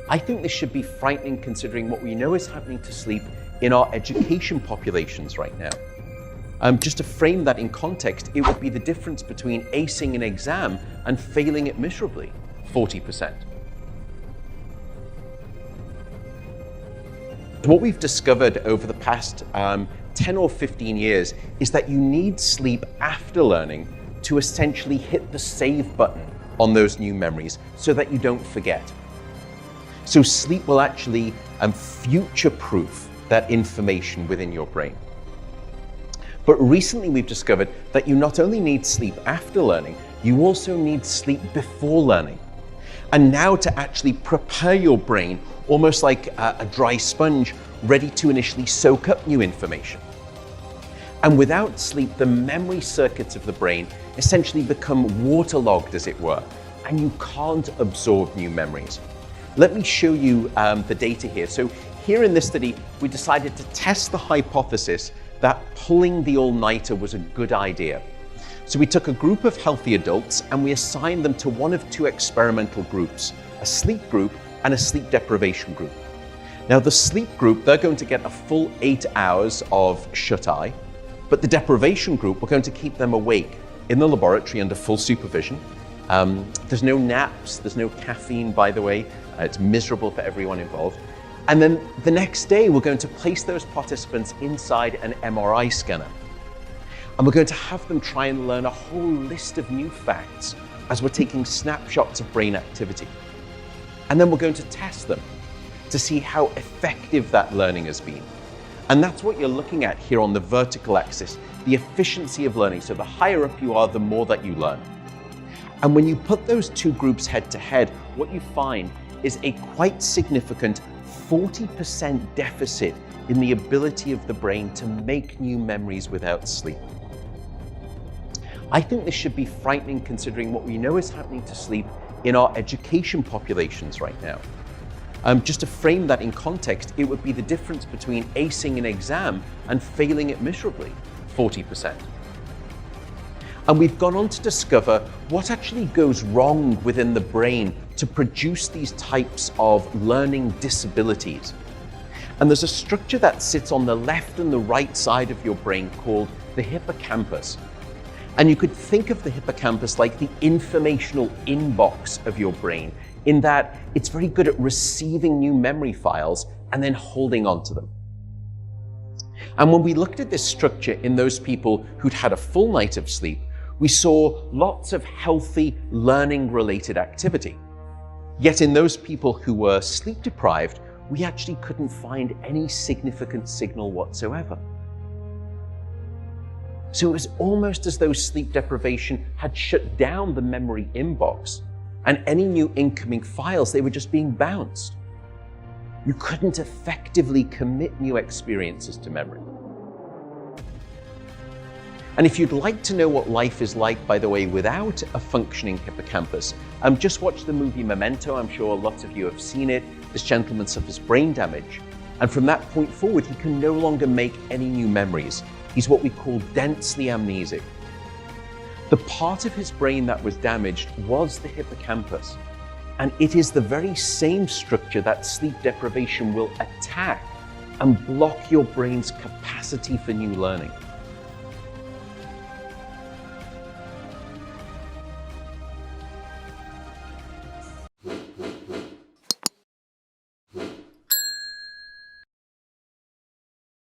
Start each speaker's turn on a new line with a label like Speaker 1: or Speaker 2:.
Speaker 1: I think this should be frightening considering what we know is happening to sleep in our education populations right now. Just to frame that in context, it would be the difference between acing an exam and failing it miserably, 40%. What we've discovered over the past 10 or 15 years is that you need sleep after learning to essentially hit the save button on those new memories so that you don't forget. So sleep will actually future-proof that information within your brain. But recently we've discovered that you not only need sleep after learning, you also need sleep before learning. And now to actually prepare your brain almost like a dry sponge, ready to initially soak up new information. And without sleep, the memory circuits of the brain essentially become waterlogged, as it were, and you can't absorb new memories. Let me show you the data here. So here in this study, we decided to test the hypothesis that pulling the all-nighter was a good idea. So we took a group of healthy adults and we assigned them to one of two experimental groups, a sleep group and a sleep deprivation group. Now the sleep group, they're going to get a full 8 hours of shut-eye, but the deprivation group, we're going to keep them awake in the laboratory under full supervision. There's no naps, there's no caffeine, by the way. It's miserable for everyone involved. And then the next day, we're going to place those participants inside an MRI scanner. And we're going to have them try and learn a whole list of new facts as we're taking snapshots of brain activity. And then we're going to test them to see how effective that learning has been. And that's what you're looking at here on the vertical axis, the efficiency of learning. So the higher up you are, the more that you learn. And when you put those two groups head to head, what you find is a quite significant 40% deficit in the ability of the brain to make new memories without sleep. I think this should be frightening considering what we know is happening to sleep in our education populations right now. Just to frame that in context, it would be the difference between acing an exam and failing it miserably, 40%. And we've gone on to discover what actually goes wrong within the brain to produce these types of learning disabilities. And there's a structure that sits on the left and the right side of your brain called the hippocampus. And you could think of the hippocampus like the informational inbox of your brain, in that it's very good at receiving new memory files and then holding on to them. And when we looked at this structure in those people who'd had a full night of sleep, we saw lots of healthy learning-related activity. Yet in those people who were sleep deprived, we actually couldn't find any significant signal whatsoever. So it was almost as though sleep deprivation had shut down the memory inbox, and any new incoming files, they were just being bounced. You couldn't effectively commit new experiences to memory. And if you'd like to know what life is like, by the way, without a functioning hippocampus, just watch the movie Memento. I'm sure lots of you have seen it. This gentleman suffers brain damage. And from that point forward, he can no longer make any new memories. He's what we call densely amnesic. The part of his brain that was damaged was the hippocampus. And it is the very same structure that sleep deprivation will attack and block your brain's capacity for new learning.